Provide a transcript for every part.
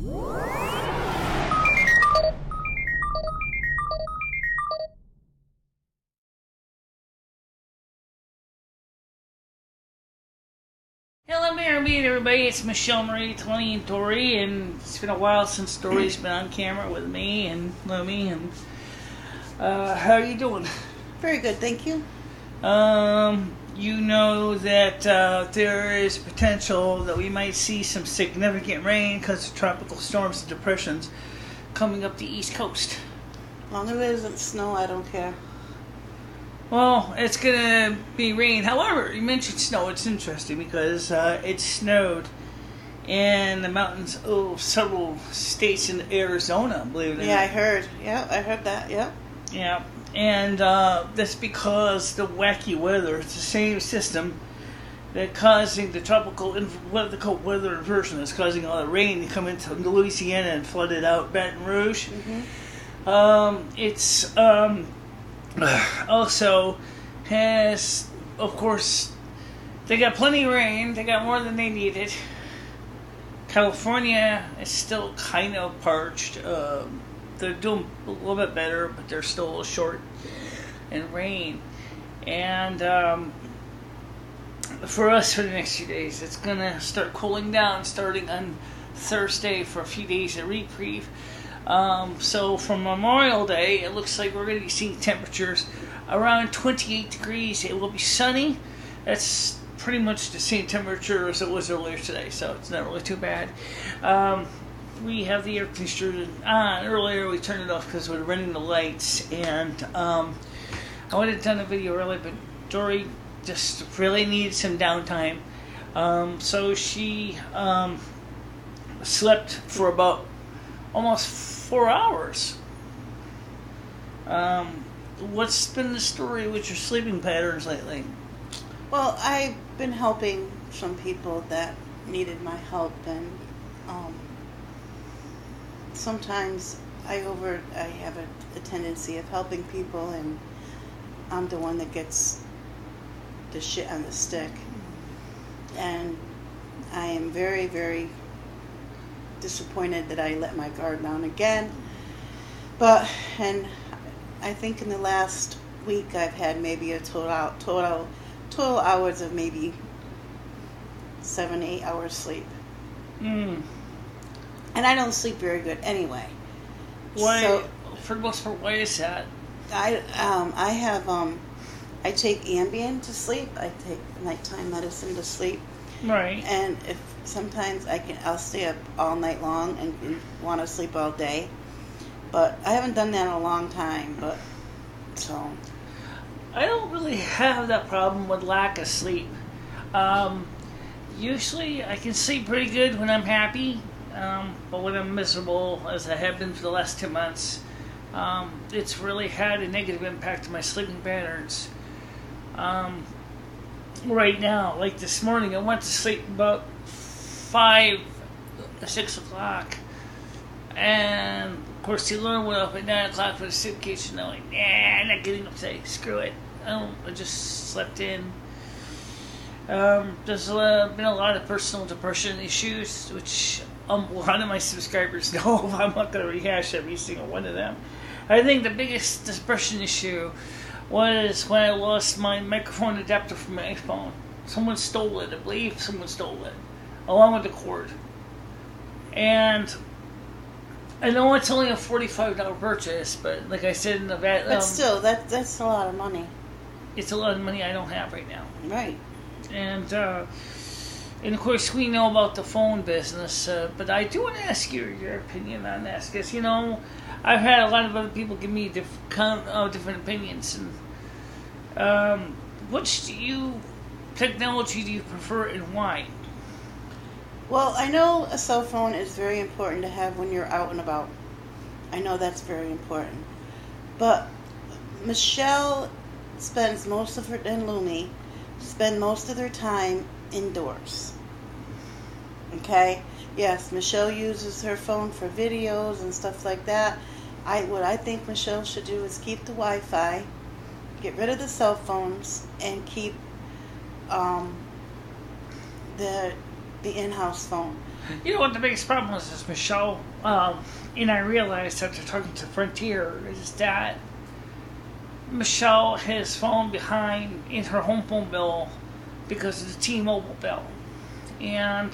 Hello, everybody. It's MicheleMarieDalene Dory, and it's been a while since Dory's been on camera with me and Lumi. And how are you doing? Very good, thank you. You know that there is potential that we might see some significant rain because of tropical storms and depressions coming up the East Coast. As long as it isn't snow, I don't care. Well, it's going to be rain. However, you mentioned snow. It's interesting because it snowed in the mountains of several states in Arizona, believe it or not. Yeah, I heard. Yeah, I heard that. Yeah. Yeah, and that's because the wacky weather. It's the same system that causing the tropical, what they call weather inversion, that's causing all the rain to come into Louisiana and flooded out Baton Rouge. Mm-hmm. It's also has, of course, they got plenty of rain. They got more than they needed. California is still kind of parched. They're doing a little bit better, but they're still a little short in rain. And for us, for the next few days, it's going to start cooling down starting on Thursday for a few days of reprieve. So from Memorial Day, it looks like we're going to be seeing temperatures around 28 degrees. It will be sunny. That's pretty much the same temperature as it was earlier today, so it's not really too bad. We have the air conditioner on. Earlier we turned it off because we were running the lights, and I would have done a video earlier, but Dory just really needed some downtime. So she slept for about almost 4 hours. What's been the story with your sleeping patterns lately? Well, I've been helping some people that needed my help, and sometimes I have a tendency of helping people, and I'm the one that gets the shit on the stick. And I am very, very disappointed that I let my guard down again. And I think in the last week I've had maybe a total hours of maybe 7-8 hours sleep. And I don't sleep very good anyway. Why? So, for the most part, why is that? I take Ambien to sleep. I take nighttime medicine to sleep. Right. And if sometimes I'll stay up all night long and want to sleep all day. But I haven't done that in a long time. So I don't really have that problem with lack of sleep. Usually I can sleep pretty good when I'm happy, but when I'm miserable, as I have been for the last 2 months, it's really had a negative impact on my sleeping patterns. Right now, like this morning, I went to sleep about 5 or 6 o'clock, and of course the alarm went up at 9 o'clock for the suitcase, and I'm like, nah, I'm not getting up today, screw it. I just slept in. There's been a lot of personal depression issues, which a lot of my subscribers know. I'm not going to rehash every single one of them. I think the biggest depression issue was when I lost my microphone adapter from my iPhone. Someone stole it. I believe someone stole it, along with the cord. And I know it's only a $45 purchase, but like I said in the but still, that's a lot of money. It's a lot of money I don't have right now. Right. And of course we know about the phone business, but I do want to ask your opinion on this, because I've had a lot of other people give me different opinions. And which technology do you prefer, and why? Well, I know a cell phone is very important to have when you're out and about. I know that's very important. But Michelle spends most of her, and Lumi, spend most of their time indoors. Okay? Yes, Michelle uses her phone for videos and stuff like that. What I think Michelle should do is keep the Wi-Fi, get rid of the cell phones, and keep the in-house phone. You know what the biggest problem is Michelle, and I realized after talking to Frontier, is that Michelle has fallen behind in her home phone bill because of the T-Mobile bill. And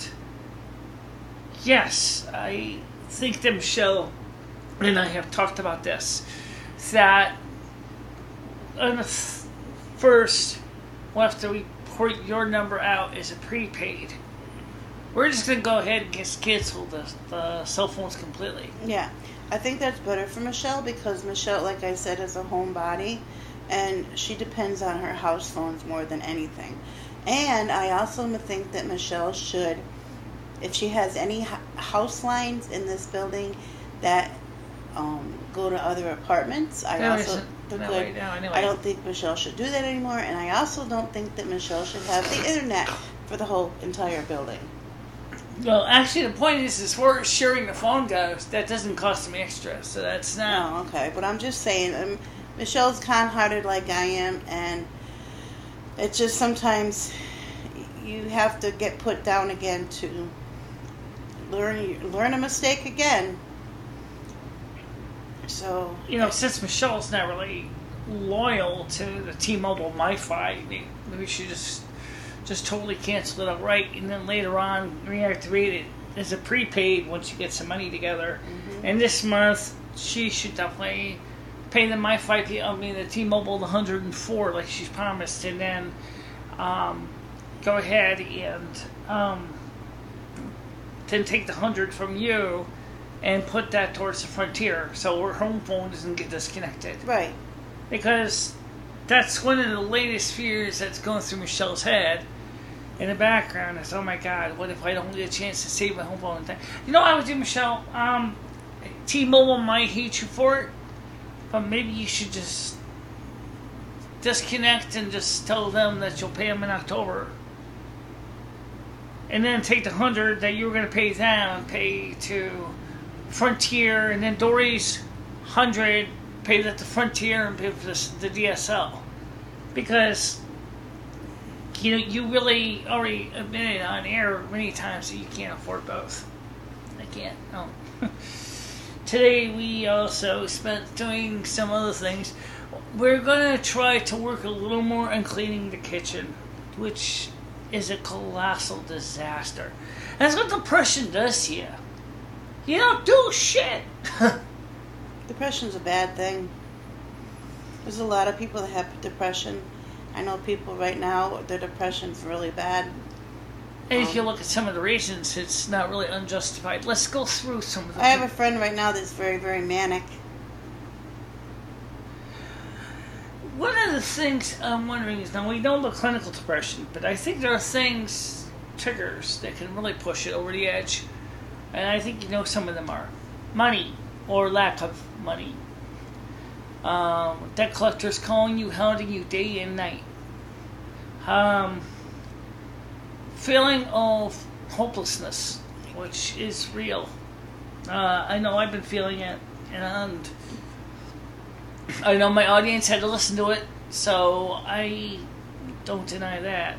yes, I think that Michelle and I have talked about this, that on the first, we'll have to report your number out as a prepaid. We're just going to go ahead and just cancel the cell phones completely. Yeah, I think that's better for Michelle because Michelle, like I said, is a homebody, and she depends on her house phones more than anything. And I also think that Michelle should, if she has any house lines in this building that go to other apartments, I don't think Michelle should do that anymore, and I also don't think that Michelle should have the internet for the whole entire building. Well, actually, the point is, as far as sharing the phone goes, that doesn't cost me extra, so that's not... Oh, okay, but I'm just saying, Michelle's kind-hearted like I am, and it's just sometimes you have to get put down again to learn a mistake again. So... since Michelle's not really loyal to the T-Mobile MiFi, maybe we should just totally cancel it outright, and then later on reactivate it as a prepaid once you get some money together. Mm-hmm. And this month, she should definitely pay the MiFi, the T-Mobile, the $104 like she's promised, and then go ahead and then take the $100 from you and put that towards the Frontier, so her home phone doesn't get disconnected. Right. Because that's one of the latest fears that's going through Michelle's head in the background is, oh my God, what if I don't get a chance to save my home phone? I would do, Michelle, T-Mobile might hate you for it, but maybe you should just disconnect and just tell them that you'll pay them in October. And then take the $100 that you were going to pay them and pay to Frontier, and then Dory's $100, pay that to Frontier and pay for the DSL. Because you really already admitted on air many times that you can't afford both. I can't. No. Today we also spent doing some other things. We're going to try to work a little more on cleaning the kitchen, which is a colossal disaster. That's what depression does to you. You don't do shit. Depression's a bad thing. There's a lot of people that have depression. I know people right now, their depression's really bad. And if you look at some of the reasons, it's not really unjustified. Let's go through some of them. I have a friend right now that's very, very manic. One of the things I'm wondering is, now we know the clinical depression, but I think there are triggers that can really push it over the edge. And I think some of them are money or lack of money. Debt collectors calling you, hounding you day and night. Feeling of hopelessness, which is real. I know I've been feeling it, and I know my audience had to listen to it, so I don't deny that.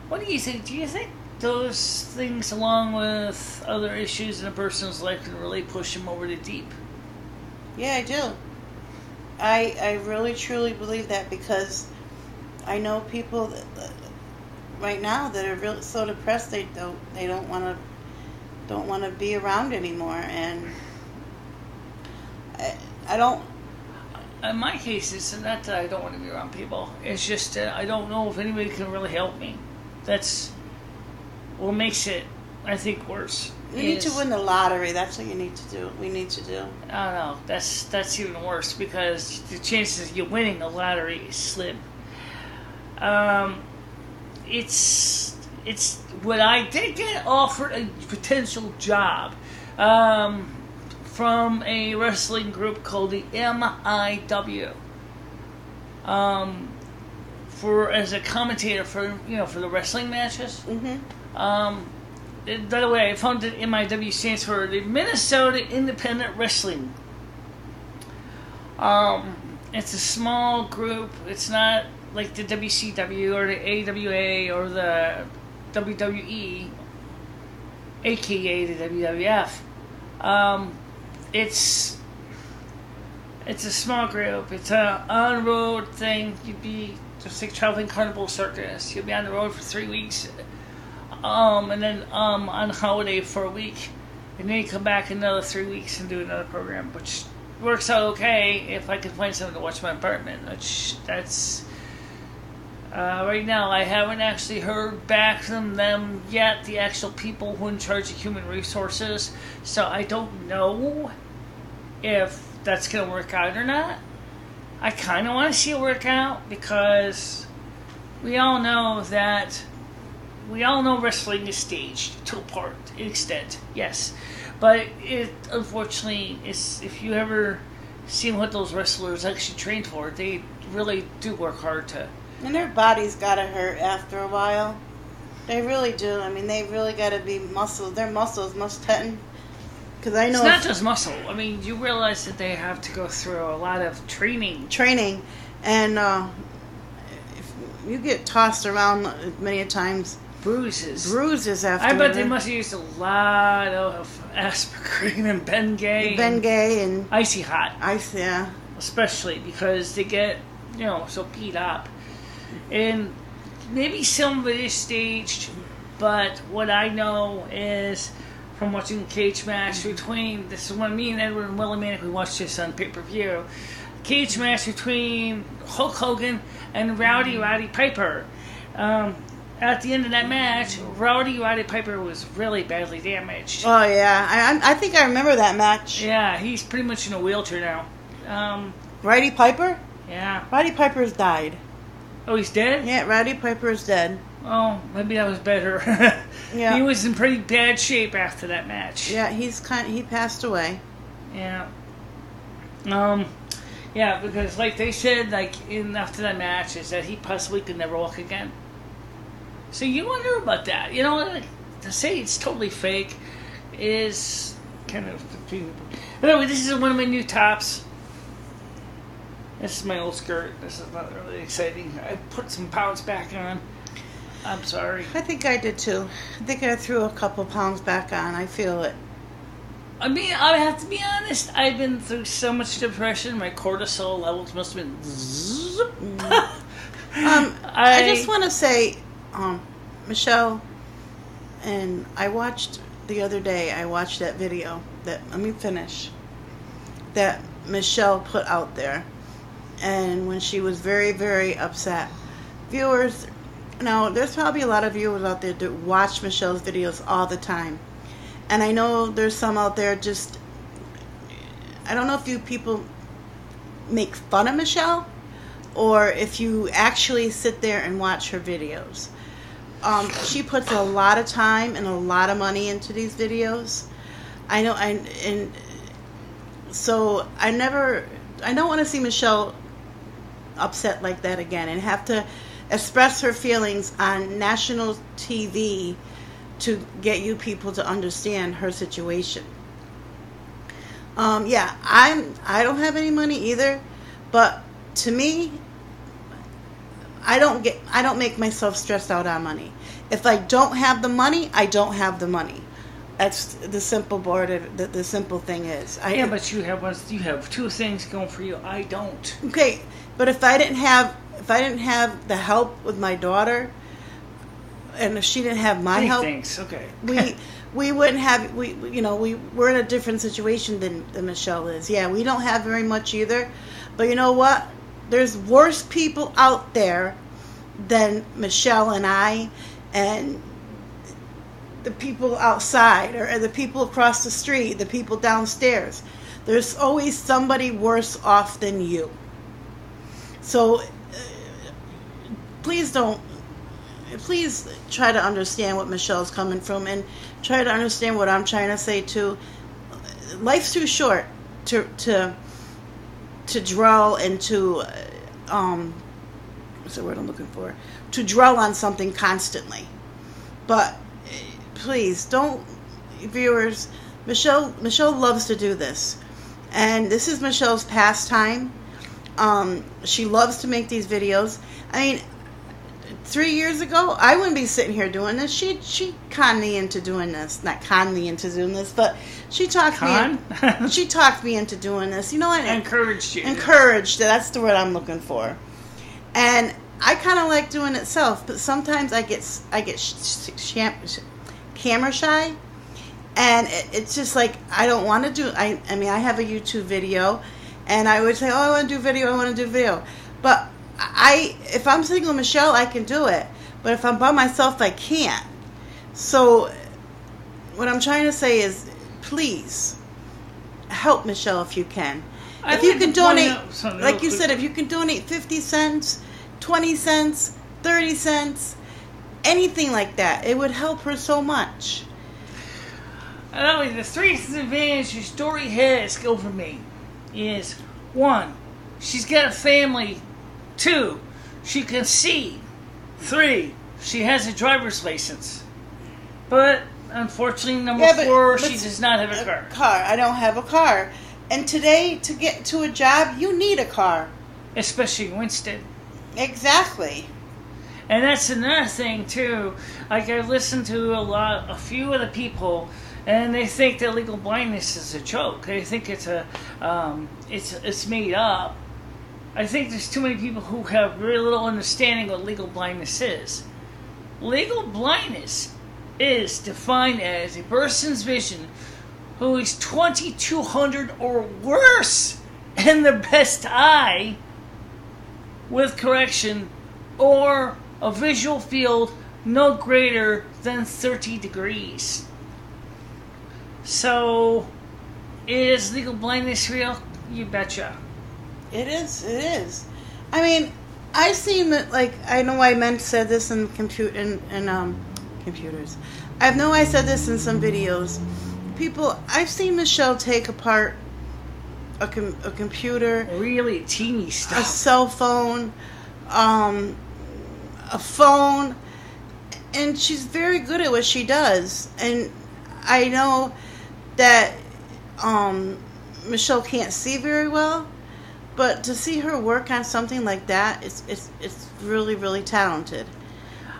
What do you think? Do you think those things, along with other issues in a person's life, can really push them over the deep? Yeah, I do. I really truly believe that, because I know people that right now that are really so depressed they don't want to be around anymore, and I don't. In my case, it's not that I don't want to be around people. It's just that I don't know if anybody can really help me. That's what makes it, I think, worse. You need to win the lottery. That's what you need to do. We need to do. I don't know. That's even worse, because the chances of you winning the lottery is slim. It's when I did get offered a potential job from a wrestling group called the MIW, as a commentator for the wrestling matches. Mm-hmm. By the way, I found that MIW stands for the Minnesota Independent Wrestling. It's a small group. It's not like the WCW or the AWA or the WWE. aka the WWF. It's a small group. It's a on-road thing. You'd be just like traveling carnival circus. You'll be on the road for 3 weeks, and then on holiday for a week, and then you come back another 3 weeks and do another program, which works out okay if I can find something to watch in my apartment. That's right now. I haven't actually heard back from them yet, the actual people who are in charge of human resources. So I don't know if that's going to work out or not. I kind of want to see it work out because we all know wrestling is staged to an extent, yes. But it unfortunately is, if you ever seen what those wrestlers actually train for, they really do work hard to. And their bodies gotta hurt after a while. They really do. I mean, they really gotta be muscles. Their muscles must tighten. Because I know it's not just muscle. I mean, you realize that they have to go through a lot of training. And if you get tossed around many times. Bruises after. I bet they must have used a lot of aspirin and Bengay and Icy Hot. Yeah. Especially because they get, so beat up. And maybe some of it is staged, but what I know is from watching the cage match between, this is when me and Edward and Willie we watched this on pay-per-view, cage match between Hulk Hogan and Rowdy Piper. At the end of that match, Rowdy Piper was really badly damaged. Oh, yeah. I think I remember that match. Yeah, he's pretty much in a wheelchair now. Rowdy Piper? Yeah. Rowdy Piper's died. Oh, he's dead? Yeah, Rowdy Piper's dead. Oh, maybe that was better. Yeah. He was in pretty bad shape after that match. Yeah, he passed away. Yeah. Yeah, because like they said, after that match, is that he possibly could never walk again. So you wonder about that. To say it's totally fake is kind of. Anyway, this is one of my new tops. This is my old skirt. This is not really exciting. I put some pounds back on. I'm sorry. I think I did too. I think I threw a couple pounds back on. I feel it. I mean, I have to be honest. I've been through so much depression. My cortisol levels must have been. I just want to say, Michelle, and I watched the other day. I watched that video that Michelle put out there, and when she was very, very upset. Viewers, now there's probably a lot of viewers out there that watch Michelle's videos all the time, and I know there's some out there just. I don't know if you people make fun of Michelle, or if you actually sit there and watch her videos. She puts a lot of time and a lot of money into these videos. I know, so I don't want to see Michelle upset like that again and have to express her feelings on national TV to get you people to understand her situation. I don't have any money either, but to me, I don't make myself stressed out on money. If I don't have the money, I don't have the money. That's the simple the simple thing is. But you have two things going for you. I don't. Okay, but if I didn't have the help with my daughter, and if she didn't have my help, thanks. Okay. we wouldn't have we're in a different situation than Michelle is. Yeah, we don't have very much either, but you know what? There's worse people out there than Michelle and I, and the people outside, or the people across the street, the people downstairs. There's always somebody worse off than you. So please try to understand what Michelle's coming from, and try to understand what I'm trying to say too. Life's too short to dwell and what's the word I'm looking for? To dwell on something constantly. But please don't, viewers. Michelle loves to do this, and this is Michelle's pastime. She loves to make these videos. I mean, 3 years ago, I wouldn't be sitting here doing this. She conned me into doing this. Not conned me into doing this, but she talked me. She talked me into doing this. You know what? Encouraged you. Encouraged. That's the word I'm looking for. And I kind of like doing it self, but sometimes I get camera shy, and it's just like I don't want to do. I mean, I have a YouTube video, and I would say, "Oh, I want to do video. I want to do video," but if I'm sitting with Michelle, I can do it. But if I'm by myself, I can't. So what I'm trying to say is, please help Michelle if you can. If you can donate, like you said, if you can donate 50 cents, 20 cents, 30 cents, anything like that, it would help her so much. The three advantages Dory has over me is, 1, she's got a family. 2, she can see. 3, she has a driver's license. But unfortunately, number 4, she does not have a car. I don't have a car. And today, to get to a job, you need a car. Especially in Winston. Exactly. And that's another thing, too. Like, I listened to a few of the people, and they think that legal blindness is a joke. They think it's it's made up. I think there's too many people who have very little understanding what legal blindness is. Legal blindness is defined as a person's vision who is 2200 or worse in the best eye with correction, or a visual field no greater than 30 degrees. So, is legal blindness real? You betcha. It is. I mean, I've seen that, like, I know I said this in computers. I know I said this in some videos. I've seen Michelle take apart a computer. Really teeny stuff. A cell phone, a phone, and she's very good at what she does. And I know that Michelle can't see very well, but to see her work on something like that, it's really, really talented.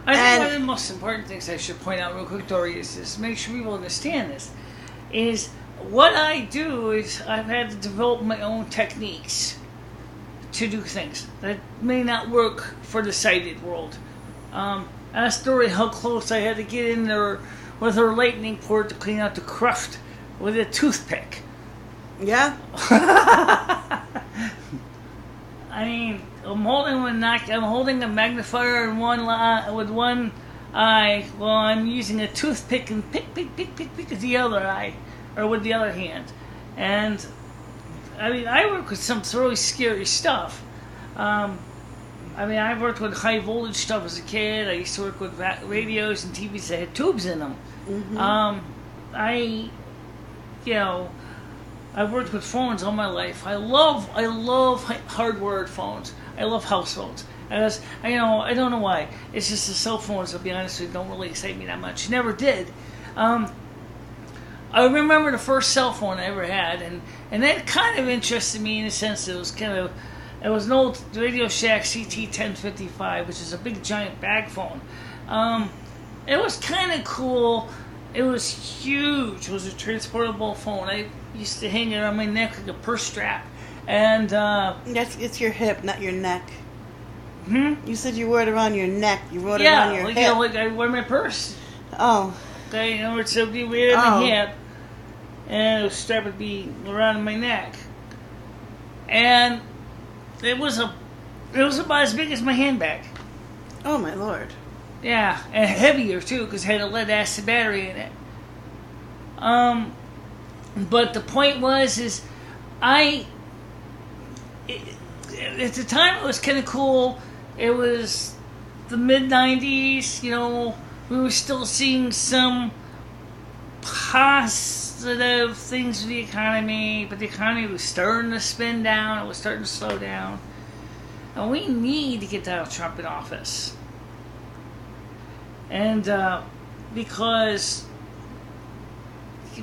I think one of the most important things I should point out real quick, Dory, is make sure people understand this, is what I do is I've had to develop my own techniques to do things that may not work for the sighted world. Ask Dory how close I had to get in there with her lightning port to clean out the cruft with a toothpick. Yeah. I mean, I'm holding a magnifier in with one eye while I'm using a toothpick and pick with the other eye, or with the other hand. And I mean, I work with some really scary stuff. I mean, I worked with high voltage stuff as a kid. I used to work with radios and TVs that had tubes in them. Mm-hmm. I've worked with phones all my life. I love hardware phones. I love house phones. I don't know why. It's just the cell phones, I'll be honest with you, don't really excite me that much. Never did. I remember the first cell phone I ever had, and that kind of interested me in the sense that it was an old Radio Shack CT1055, which is a big giant bag phone. It was kind of cool. It was huge. It was a transportable phone. I used to hang it on my neck like a purse strap. And it's your hip, not your neck. Hmm? You said you wore it around your neck. You wore it around your hip. Yeah, like I wear my purse. Oh. Okay, in other words, it would be right on my hip, and the strap would be around my neck. And it was about as big as my handbag. Oh my Lord. Yeah, and heavier too, because it had a lead acid battery in it. But the point was, at the time it was kind of cool. It was the mid-90s, we were still seeing some positive things with the economy, but the economy was starting to spin down, it was starting to slow down. And we need to get Donald Trump in office. And because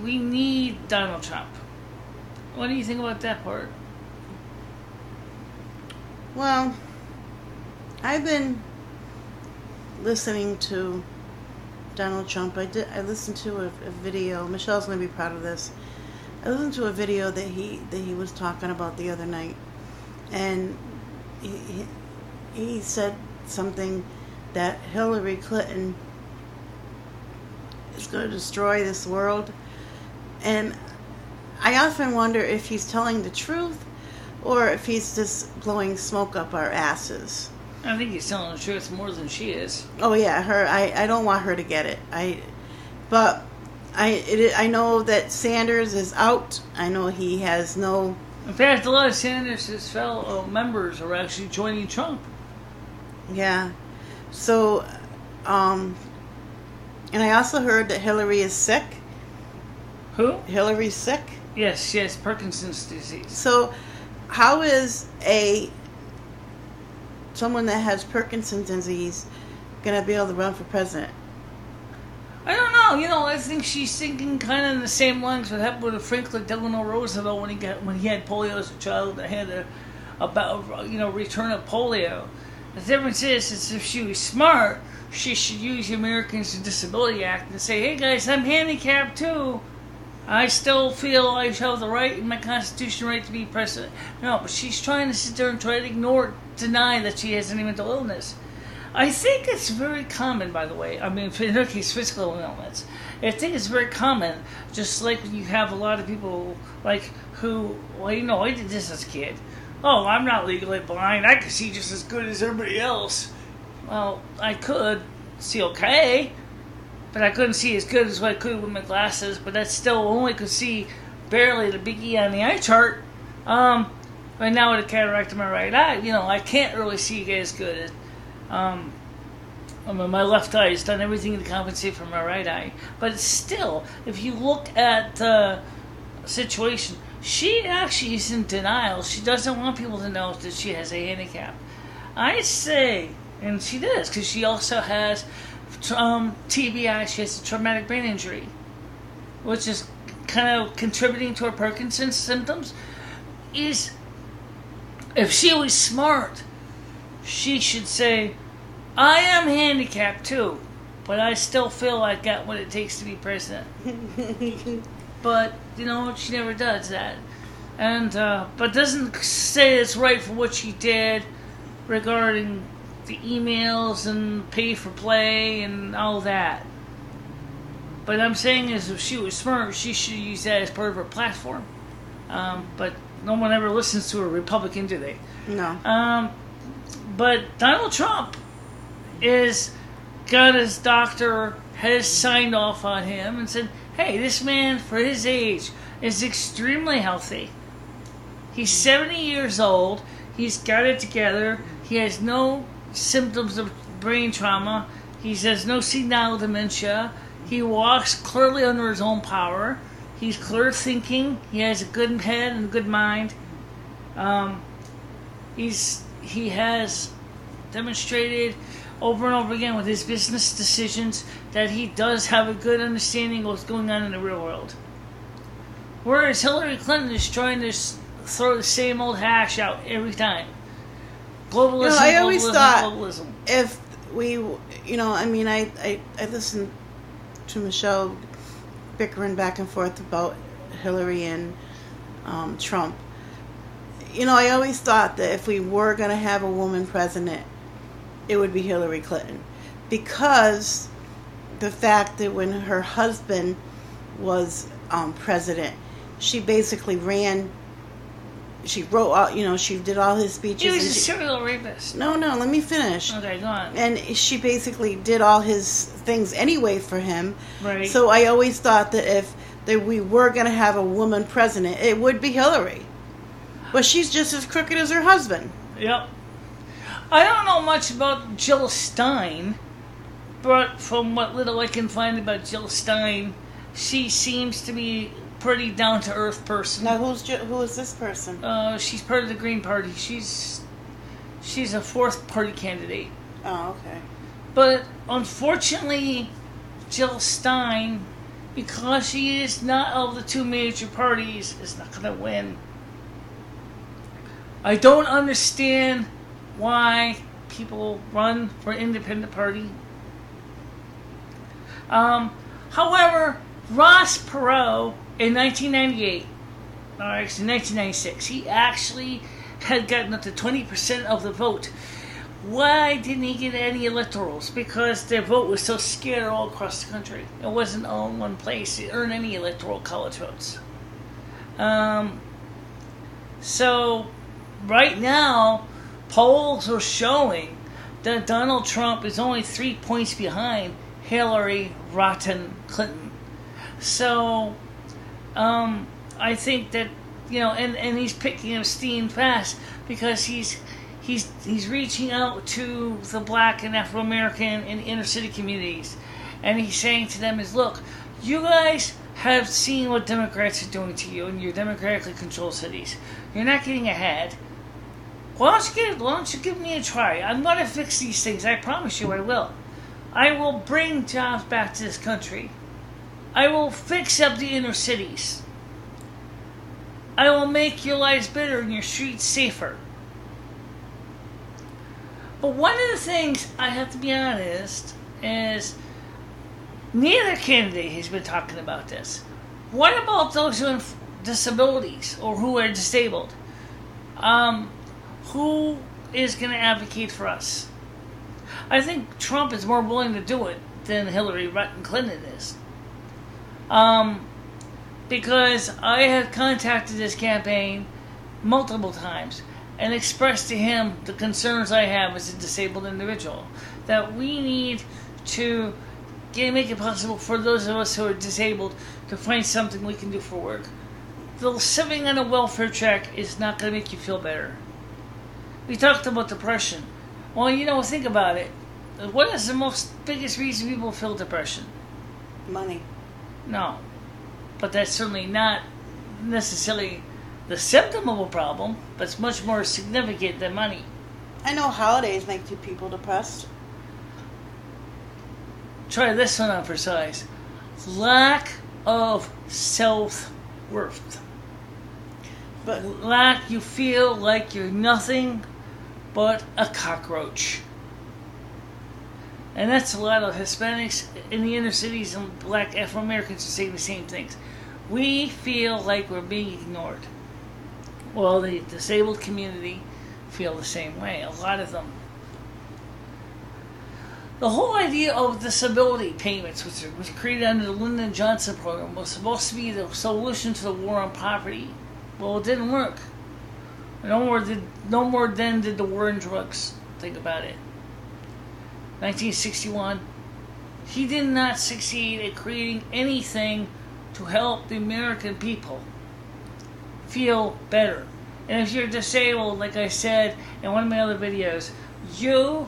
we need Donald Trump. What do you think about that part? Well, I've been listening to Donald Trump, I listened to a video. Michelle's going to be proud of this. I listened to a video that he was talking about the other night, and he said something that Hillary Clinton is going to destroy this world. And I often wonder if he's telling the truth or if he's just blowing smoke up our asses. I think he's telling the truth more than she is. Oh yeah, I don't want her to get it. But I know that Sanders is out. I know he has no... In fact, a lot of Sanders' fellow members are actually joining Trump. Yeah. So, and I also heard that Hillary is sick. Who? Hillary's sick? Yes, she has Parkinson's disease. So, how is someone that has Parkinson's disease going to be able to run for president? I don't know. I think she's thinking kind of in the same lines what happened with Franklin Delano Roosevelt when he had polio as a child and had return of polio. The difference is if she was smart, she should use the Americans with Disability Act and say, hey guys, I'm handicapped too. I still feel I have the right in my Constitution right to be president. No, but she's trying to sit there and try to deny that she has any mental illness. I think it's very common, by the way. I mean, in her case, physical illness. I think it's very common, just like when you have a lot of people who, I did this as a kid. Oh, I'm not legally blind. I can see just as good as everybody else. Well, I could see okay, but I couldn't see as good as what I could with my glasses. But that still only could see barely the big E on the eye chart. Right now with a cataract in my right eye, I can't really see as good as. My left eye has done everything to compensate for my right eye. But still, if you look at the situation, she actually is in denial. She doesn't want people to know that she has a handicap. I say, and she does, because she also has TBI. She has a traumatic brain injury, which is kind of contributing to her Parkinson's symptoms. If she was smart, she should say, I am handicapped too, but I still feel I got what it takes to be president. But, she never does that. And, but doesn't say it's right for what she did regarding the emails and pay for play and all that. But I'm saying is if she was smart, she should use that as part of her platform. But no one ever listens to a Republican, do they? No. But Donald Trump got his doctor, has signed off on him and said, hey, this man, for his age, is extremely healthy. He's 70 years old. He's got it together. He has no symptoms of brain trauma. He has no senile dementia. He walks clearly under his own power. He's clear thinking. He has a good head and a good mind. He has demonstrated over and over again with his business decisions that he does have a good understanding of what's going on in the real world. Whereas Hillary Clinton is trying to throw the same old hash out every time. Globalism, I always thought globalism. If we, I listened to Michelle bickering back and forth about Hillary and Trump. I always thought that if we were going to have a woman president, it would be Hillary Clinton. Because the fact that when her husband was president, she basically she wrote out, she did all his speeches. He was a serial rapist. No, let me finish. Okay, go on. And she basically did all his things anyway for him. Right. So I always thought that if we were going to have a woman president, it would be Hillary. But she's just as crooked as her husband. Yep. I don't know much about Jill Stein, but from what little I can find about Jill Stein, she seems to be pretty down-to-earth person. Now, who is this person? She's part of the Green Party. She's a fourth party candidate. Oh, okay. But unfortunately, Jill Stein, because she is not of the two major parties, is not going to win. I don't understand why people run for independent party However, Ross Perot in 1998, or actually 1996, he actually had gotten up to 20% of the vote. Why didn't he get any electorals? Because their vote was so scattered all across the country. It wasn't all in one place to earn any electoral college votes. So, right now, polls are showing that Donald Trump is only 3 points behind Hillary Rotten Clinton. So, I think that, and he's picking up steam fast because he's reaching out to the black and Afro-American and inner city communities. And he's saying to them look, you guys have seen what Democrats are doing to you in your democratically controlled cities. You're not getting ahead. Why don't you give me a try? I'm going to fix these things. I promise you I will. I will bring jobs back to this country. I will fix up the inner cities. I will make your lives better and your streets safer. But one of the things I have to be honest is neither candidate has been talking about this. What about those who have disabilities or who are disabled? Who is going to advocate for us? I think Trump is more willing to do it than Hillary Clinton is. Because I have contacted this campaign multiple times and expressed to him the concerns I have as a disabled individual. That we need to make it possible for those of us who are disabled to find something we can do for work. The living on a welfare check is not going to make you feel better. We talked about depression. Well, think about it. What is the biggest reason people feel depression? Money. No. But that's certainly not necessarily the symptom of a problem, but it's much more significant than money. I know holidays make you people depressed. Try this one on for size. Lack of self-worth. But you feel like you're nothing but a cockroach. And that's a lot of Hispanics in the inner cities and black Afro-Americans are saying the same things. We feel like we're being ignored. Well, the disabled community feel the same way, a lot of them. The whole idea of disability payments, which was created under the Lyndon Johnson program, was supposed to be the solution to the war on poverty. Well, it didn't work. No more then did the war on drugs. Think about it. 1961, he did not succeed at creating anything to help the American people feel better. And if you're disabled, like I said in one of my other videos, you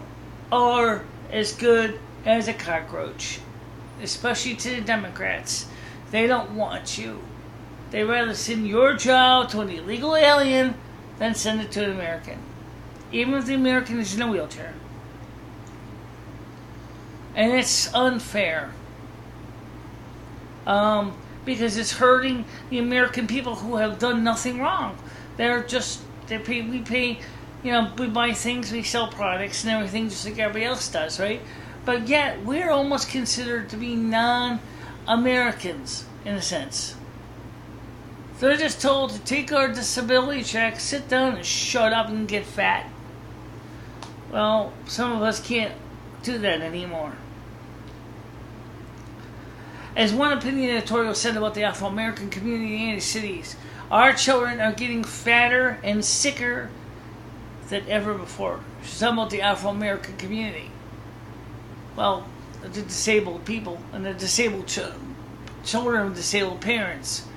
are as good as a cockroach. Especially to the Democrats. They don't want you. They'd rather send your child to an illegal alien than send it to an American. Even if the American is in a wheelchair. And it's unfair. Because it's hurting the American people who have done nothing wrong. We buy things, we sell products and everything just like everybody else does, right? But yet, we're almost considered to be non-Americans, in a sense. They're just told to take our disability check, sit down and shut up and get fat. Well, some of us can't do that anymore. As one opinion editorial said about the Afro-American community in the cities, our children are getting fatter and sicker than ever before. She's talking about the Afro-American community. Well, the disabled people and the disabled children of disabled parents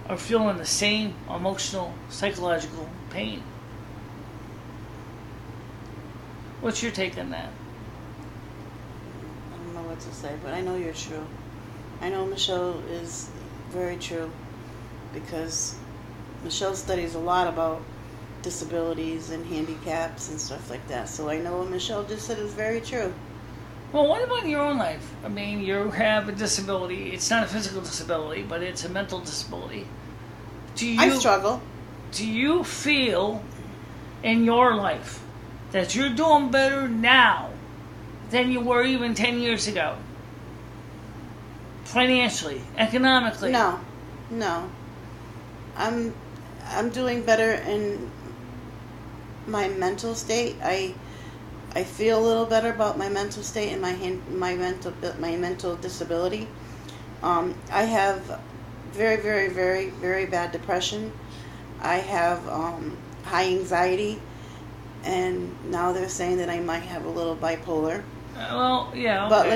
are feeling the same emotional, psychological pain. What's your take on that? I don't know what to say, but I know you're true. I know Michelle is very true because Michelle studies a lot about disabilities and handicaps and stuff like that. So I know what Michelle just said is very true. Well, what about your own life? I mean, you have a disability. It's not a physical disability, but it's a mental disability. I struggle. Do you feel in your life that you're doing better now than you were even 10 years ago? financially, economically. No. I'm doing better in my mental state. I feel a little better about my mental state and my mental disability. I have very, very, very, very bad depression. I have high anxiety, and now they're saying that I might have a little bipolar. Well, yeah. Okay. But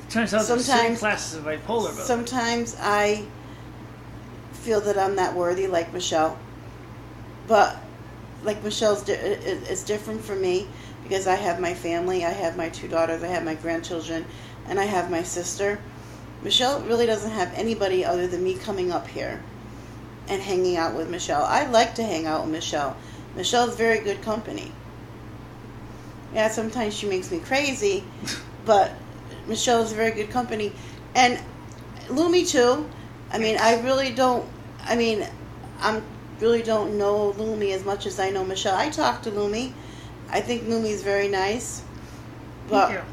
turns out there's certain classes of bipolar. Sometimes I feel that I'm not worthy, like Michelle. But like Michelle's, it's different for me because I have my family, I have my 2 daughters, I have my grandchildren, and I have my sister. Michelle really doesn't have anybody other than me coming up here and hanging out with Michelle. I like to hang out with Michelle. Michelle's very good company. Yeah, sometimes she makes me crazy, but Michelle's very good company. And Lumi too. I really don't know Lumi as much as I know Michelle. I talk to Lumi. I think Lumi's very nice. But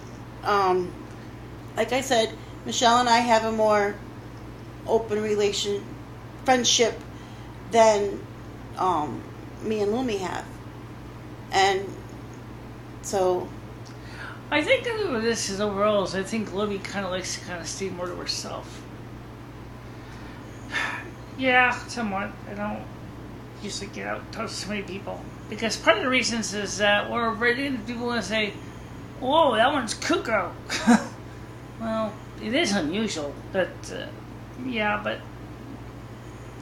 like I said, Michelle and I have a more open friendship than me and Lumi have. And so I think this is overall is I think Lumi kind of likes to stay more to herself. Yeah, somewhat. I don't usually get out and talk to so many people. Because part of the reasons is that we're ready to people want to say, whoa, that one's cuckoo. Well, it is unusual, but but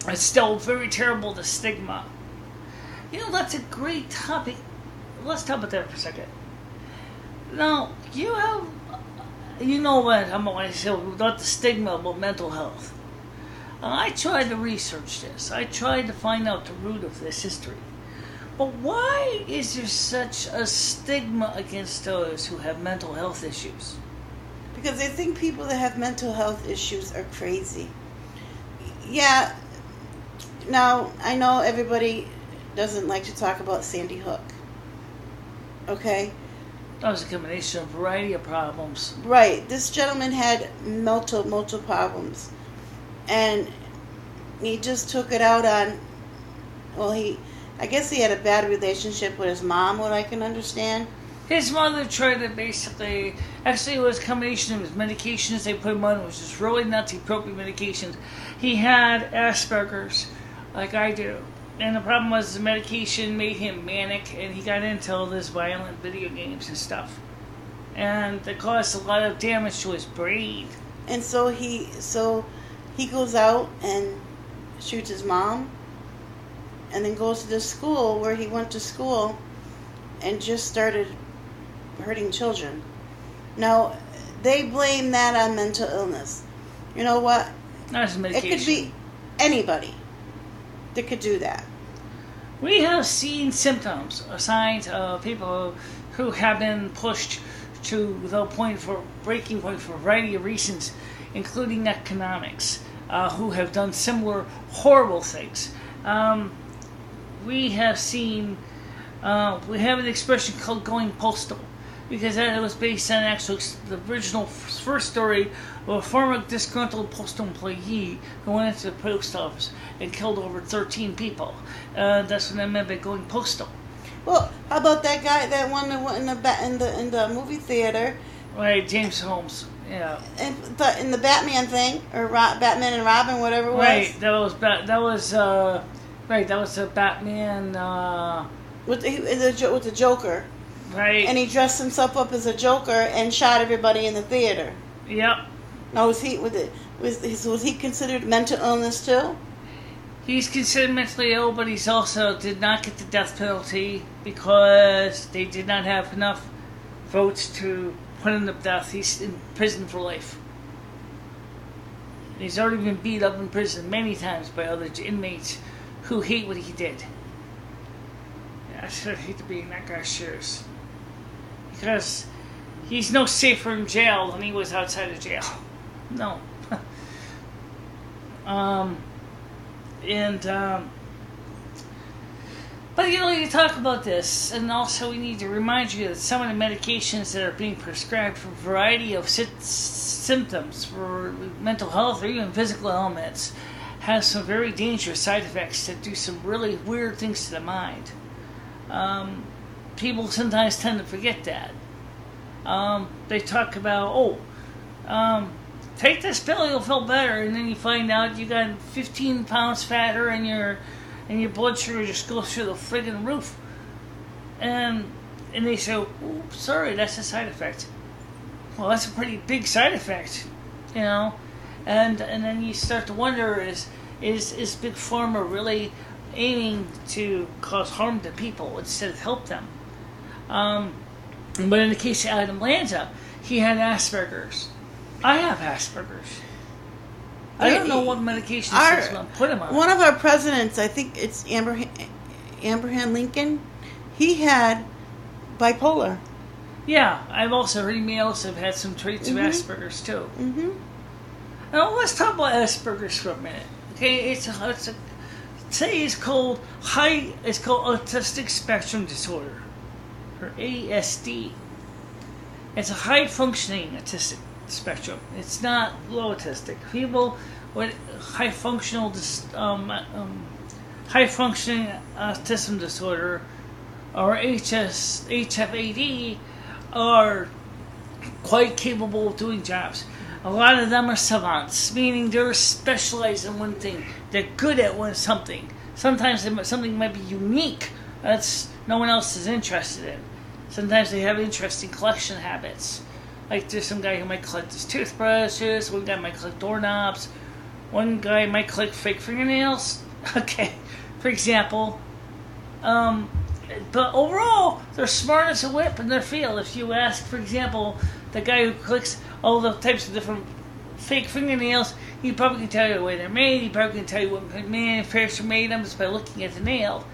it's still very terrible, the stigma. That's a great topic. Let's talk about that for a second. Now, about the stigma about mental health. I tried to research this. I tried to find out the root of this history. But why is there such a stigma against those who have mental health issues? Because they think people that have mental health issues are crazy. Yeah. Now, I know everybody doesn't like to talk about Sandy Hook. Okay? That was a combination of a variety of problems. Right. This gentleman had multiple problems. And he just took it out on, I guess he had a bad relationship with his mom, what I can understand. His mother tried to actually it was a combination of his medications they put him on, which was really not the appropriate medications. He had Asperger's, like I do. And the problem was the medication made him manic, and he got into all this violent video games and stuff. And it caused a lot of damage to his brain. And so he goes out and shoots his mom, and then goes to the school where he went to school and just started hurting children. Now, they blame that on mental illness. You know what? That's medication. It could be anybody that could do that. We have seen symptoms or signs of people who have been pushed to the breaking point for a variety of reasons, including economics, who have done similar horrible things. We have seen, we have an expression called going postal, because that was based on the original first story of a former disgruntled postal employee who went into the post office and killed over 13 people. That's what I meant by going postal. Well, how about that guy, that one that went in the movie theater? Right, James Holmes. Yeah. In the Batman thing, or Batman and Robin, whatever it was. Right, that was the Batman. With the Joker. Right. And he dressed himself up as a Joker and shot everybody in the theater. Yep. Now, was he considered mental illness too? He's considered mentally ill, but he's also did not get the death penalty because they did not have enough votes to put him to death. He's in prison for life. He's already been beat up in prison many times by other inmates who hate what he did. I should hate to be in that guy's shoes. Because he's no safer in jail than he was outside of jail. No. But you talk about this, and also we need to remind you that some of the medications that are being prescribed for a variety of symptoms, for mental health or even physical ailments, have some very dangerous side effects that do some really weird things to the mind. People sometimes tend to forget that. They talk about, take this pill, you'll feel better, and then you find out you got 15 pounds fatter and your blood sugar just goes through the friggin' roof. And they say, oops, sorry, that's a side effect. Well, that's a pretty big side effect, And then you start to wonder, is Big Pharma really aiming to cause harm to people instead of help them? But in the case of Adam Lanza, he had Asperger's. I have Asperger's. I don't know what medication is going to put him on. One of our presidents, I think it's Abraham Lincoln, he had bipolar. Yeah, I've also heard males have had some traits of Asperger's too. Mm-hmm. Now let's talk about Asperger's for a minute. Okay, it's called autistic spectrum disorder, or ASD. It's a high functioning autistic spectrum. It's not low autistic. People with high functioning autism disorder, or HFAD, are quite capable of doing jobs. A lot of them are savants, meaning they're specialized in one thing. They're good at something. Sometimes something might be unique that's no one else is interested in. Sometimes they have interesting collection habits. Like there's some guy who might collect his toothbrushes, one guy might collect doorknobs, one guy might collect fake fingernails. Okay, for example. But overall, they're smart as a whip in their field. If you ask, for example, the guy who collects all the types of different fake fingernails, he probably can tell you the way they're made. He probably can tell you what manufacturer made them just by looking at the nail.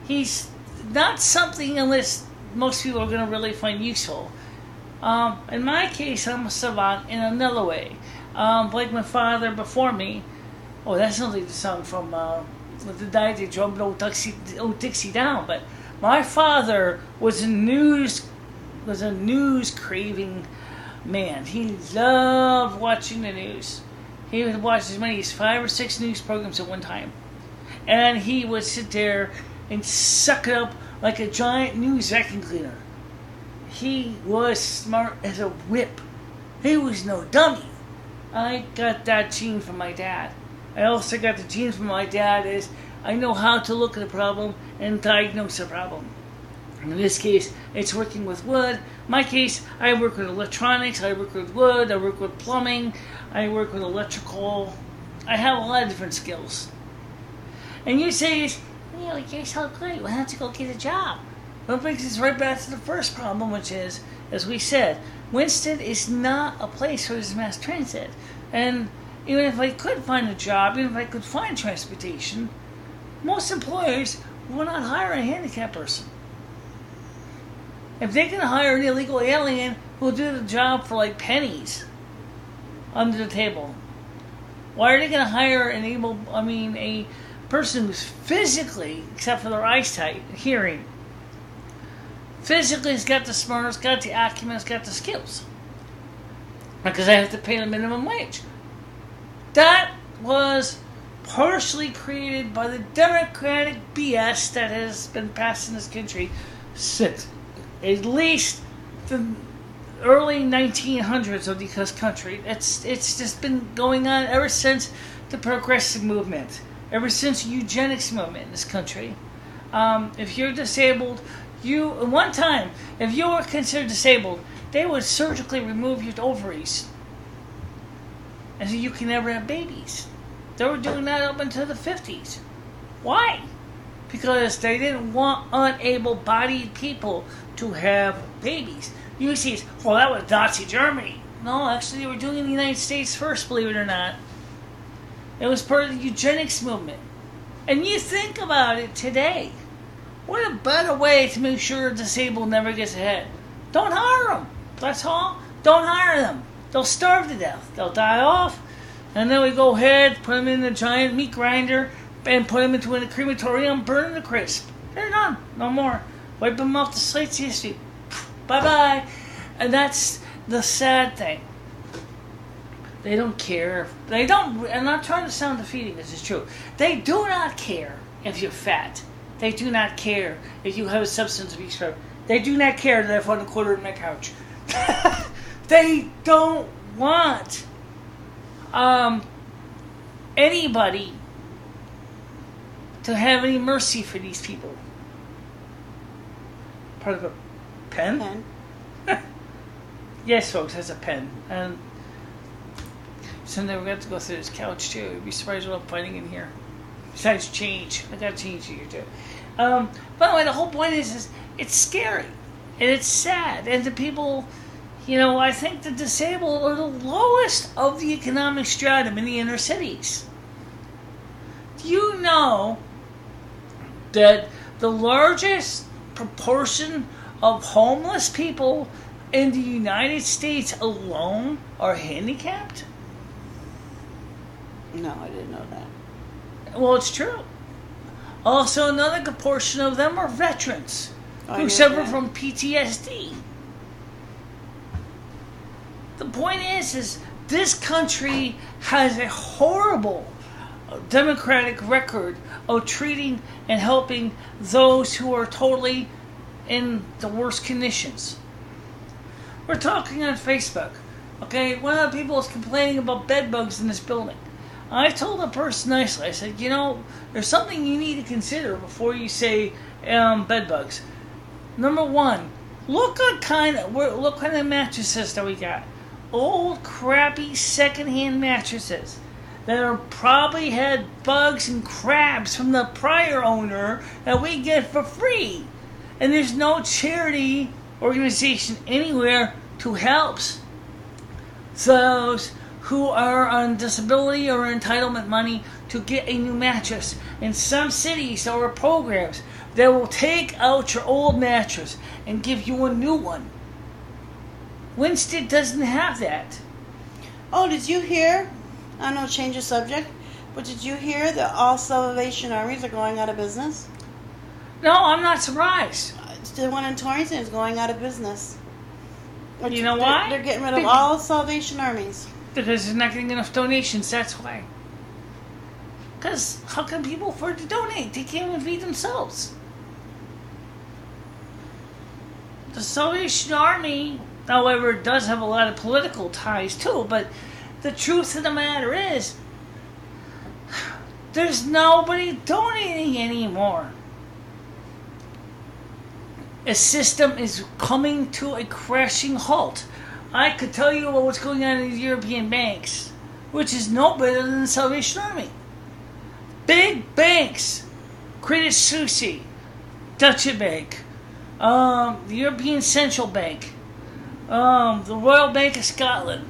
He's not something unless most people are going to really find useful. In my case, I'm a savant in another way. Like my father before me. Oh, that sounds like the song from the night they drummed Old Dixie Down. But my father was a news craving man. He loved watching the news. He would watch as many as 5 or 6 news programs at one time, and he would sit there and suck it up like a giant news vacuum cleaner. He was smart as a whip. He was no dummy. I got that gene from my dad. I also got the gene from my dad is I know how to look at a problem and diagnose a problem. In this case, it's working with wood. In my case, I work with electronics, I work with wood, I work with plumbing, I work with electrical. I have a lot of different skills. And you say, you're so great, why don't you go get a job? Well, it brings us right back to the first problem, which is, as we said, Winston is not a place where there's mass transit. And even if I could find a job, even if I could find transportation, most employers will not hire a handicapped person. If they can hire an illegal alien who'll do the job for like pennies under the table, why are they going to hire a person who's physically, except for their eyesight, hearing, physically has got the smarts, got the acumen, has got the skills? Because I have to pay the minimum wage. That was partially created by the democratic BS that has been passed in this country since at least the early 1900s of this country. It's just been going on ever since the progressive movement, ever since the eugenics movement in this country. If you're disabled, one time, if you were considered disabled, they would surgically remove your ovaries, and so you can never have babies. They were doing that up until the 50s. Why? Because they didn't want unable-bodied people to have babies. You see, that was Nazi Germany. No, actually, they were doing it in the United States first, believe it or not. It was part of the eugenics movement. And you think about it today. What a better way to make sure a disabled never gets ahead. Don't hire them. That's all. Don't hire them. They'll starve to death. They'll die off. And then we go ahead, put them in the giant meat grinder, and put them into a crematorium, burn them to crisp. They're done. No more. Wipe them off the slate's history. Bye-bye. And that's the sad thing. They don't care. They don't. I'm not trying to sound defeating. This is true. They do not care if you're fat. They do not care if you have a substance abuse problem. They do not care that I found a quarter in my couch. They don't want anybody to have any mercy for these people. Part of a pen? Yes, folks, that's a pen. And someday we're going to have to go through this couch, too. You'd be surprised what I'm finding in here. Besides change. I got change here, too. By the way, the whole point is it's scary. And it's sad. And the people, I think the disabled are the lowest of the economic stratum in the inner cities. Do you know that the largest proportion of homeless people in the United States alone are handicapped? No, I didn't know that. Well, it's true. Also, another proportion of them are veterans who suffer from PTSD. The point is this country has a horrible democratic record of treating and helping those who are totally in the worst conditions. We're talking on Facebook. Okay, one of the people is complaining about bed bugs in this building. I told the person nicely, I said, there's something you need to consider before you say bed bugs. Number one, look what kind of mattresses that we got. Old, crappy, secondhand mattresses that are probably had bugs and crabs from the prior owner that we get for free. And there's no charity organization anywhere to help those who are on disability or entitlement money to get a new mattress. In some cities, there are programs that will take out your old mattress and give you a new one. Winston doesn't have that. Oh, did you hear? I don't know, change the subject, but did you hear that all Salvation Armies are going out of business? No, I'm not surprised. The one in Torrington is going out of business. You know why? They're getting rid of all Salvation Armies. Because they're not getting enough donations, that's why. Because how can people afford to donate? They can't even feed themselves. The Salvation Army, however, does have a lot of political ties too, but the truth of the matter is, there's nobody donating anymore. A system is coming to a crashing halt. I could tell you about what's going on in the European banks, which is no better than the Salvation Army. Big banks, Credit Suisse, Deutsche Bank, the European Central Bank, the Royal Bank of Scotland,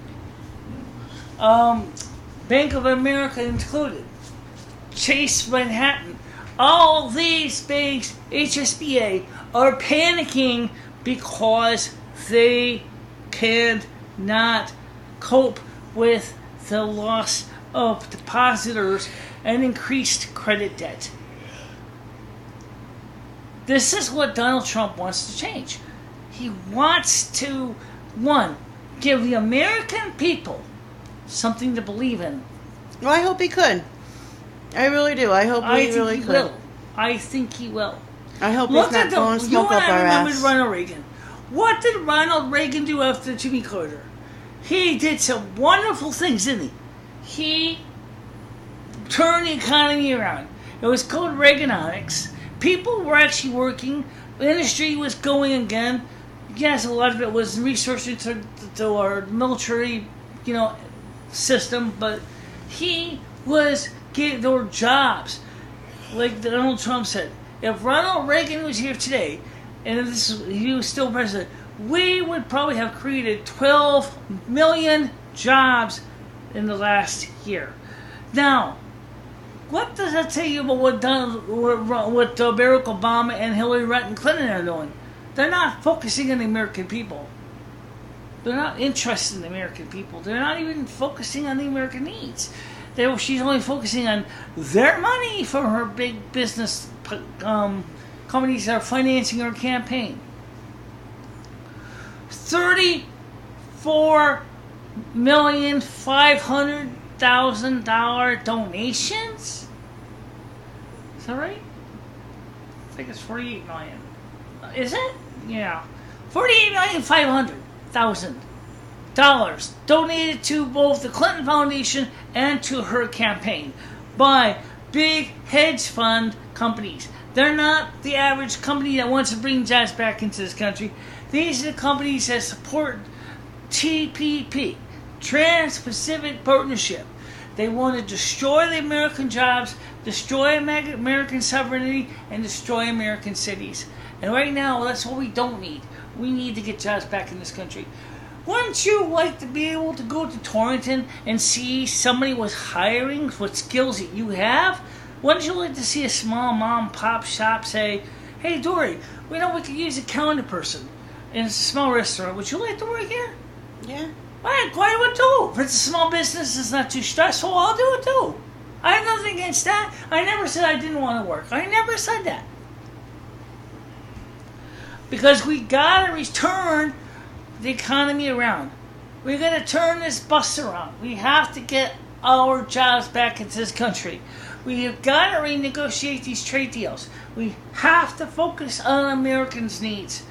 Bank of America included, Chase Manhattan, all these banks, HSBA, are panicking because they cannot cope with the loss of depositors and increased credit debt. This is what Donald Trump wants to change. He wants to, one, give the American people something to believe in. Well, I hope he could. I really do. I hope he really could. Will. I think he will. I hope he's not blowing smoke up our ass. Ronald Reagan. What did Ronald Reagan do after Jimmy Carter? He did some wonderful things, didn't he? He turned the economy around. It was called Reaganomics. People were actually working. The industry was going again. Yes, a lot of it was resources to our military, system, but he was getting, there were jobs. Like Donald Trump said, if Ronald Reagan was here today, and if he was still president, we would probably have created 12 million jobs in the last year. Now, what does that tell you about what Barack Obama and Hillary Clinton are doing? They're not focusing on the American people. They're not interested in the American people. They're not even focusing on the American needs. She's only focusing on their money from her big business companies that are financing her campaign. $34,500,000 donations? Is that right? I think it's $48 million. Is it? Yeah. $48,500,000 donated to both the Clinton Foundation and to her campaign by big hedge fund companies. They're not the average company that wants to bring jobs back into this country. These are the companies that support TPP, Trans-Pacific Partnership. They want to destroy the American jobs, destroy American sovereignty, and destroy American cities. And right now, that's what we don't need. We need to get jobs back in this country. Wouldn't you like to be able to go to Torrington and see somebody was hiring what skills that you have? Wouldn't you like to see a small mom-pop shop say, "Hey, Dory, we know we could use a counter person, and it's a small restaurant. Would you like to work here?" Yeah. I quite would too. If it's a small business, it's not too stressful, I'll do it too. I have nothing against that. I never said I didn't want to work. I never said that. Because we gotta return the economy around. We gotta turn this bus around. We have to get our jobs back into this country. We have got to renegotiate these trade deals. We have to focus on Americans' needs.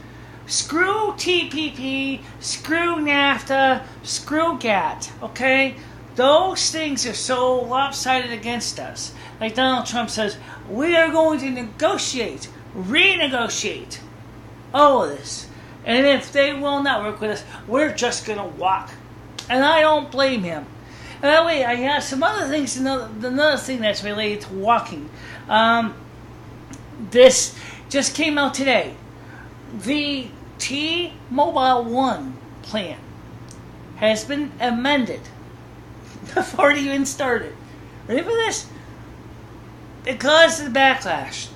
Screw TPP, screw NAFTA, screw GATT, okay? Those things are so lopsided against us. Like Donald Trump says, we are going to negotiate, renegotiate all of this. And if they will not work with us, we're just going to walk. And I don't blame him. And by the way, I have some other things, another thing that's related to walking. This just came out today. The T-Mobile One plan has been amended before it even started. Ready for this? Because of the backlash,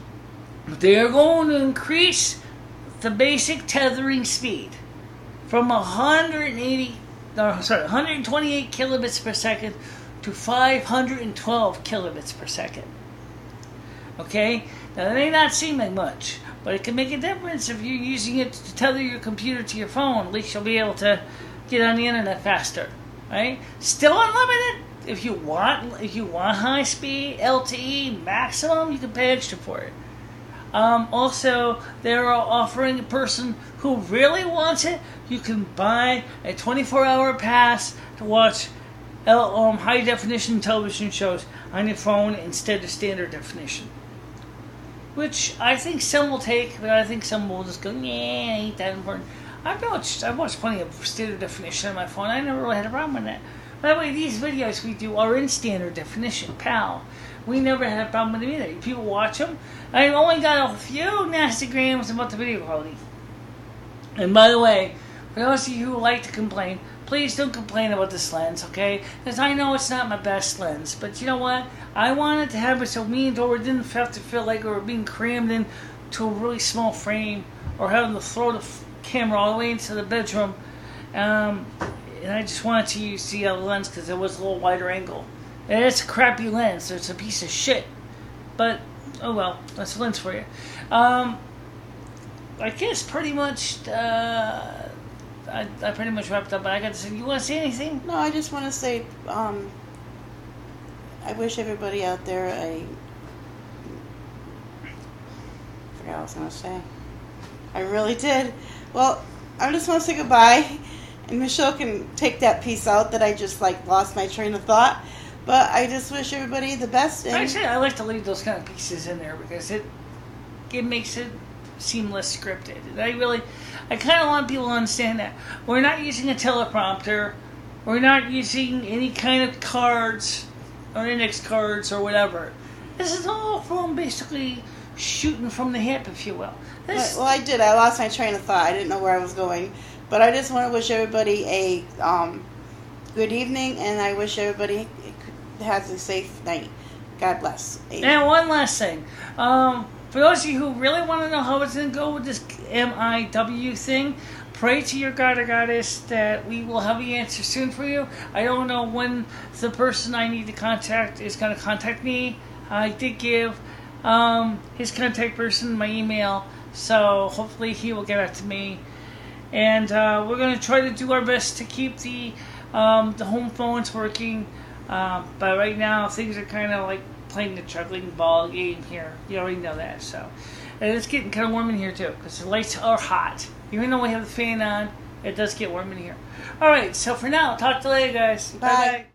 they are going to increase the basic tethering speed from 128 kilobits per second to 512 kilobits per second. Okay? Now, that may not seem like much, but it can make a difference if you're using it to tether your computer to your phone. At least you'll be able to get on the internet faster. Right? Still unlimited. If you want high speed, LTE, maximum, you can pay extra for it. Also, they're offering a person who really wants it, you can buy a 24-hour pass to watch high-definition television shows on your phone instead of standard definition. Which I think some will take, but I think some will just go, yeah, ain't that important. I've watched plenty of standard definition on my phone. I never really had a problem with that. By the way, these videos we do are in standard definition, pal. We never had a problem with them either. People watch them. I only got a few nasty grams about the video quality. And by the way, for those of you who like to complain, please don't complain about this lens, okay? Because I know it's not my best lens. But you know what? I wanted to have it so me and Dora didn't have to feel like we were being crammed into a really small frame or having to throw the camera all the way into the bedroom. And I just wanted to use the other lens because it was a little wider angle. And it's a crappy lens, so it's a piece of shit. But, oh well, that's a lens for you. I guess pretty much, I pretty much wrapped up, but I got to say, you want to say anything? No, I just want to say, I wish everybody out there I forgot what I was going to say. I really did. Well, I just want to say goodbye. And Michelle can take that piece out that I just lost my train of thought. But I just wish everybody the best. And actually, I like to leave those kind of pieces in there because it makes it seem less scripted. And I kind of want people to understand that we're not using a teleprompter, we're not using any kind of cards or index cards or whatever. This is all from basically shooting from the hip, if you will. Well, I did. I lost my train of thought. I didn't know where I was going. But I just want to wish everybody a good evening, and I wish everybody has a safe night. God bless. Amen. And one last thing. For those of you who really want to know how it's going to go with this MIW thing, pray to your God or goddess that we will have the answer soon for you. I don't know when the person I need to contact is going to contact me. I did give his contact person my email, so hopefully he will get back to me. And we're going to try to do our best to keep the home phones working. But right now, things are kind of like playing the juggling ball game here. You already know that. So, and it's getting kind of warm in here too, because the lights are hot. Even though we have the fan on, it does get warm in here. All right, so for now, talk to you later, guys. Bye. Bye-bye.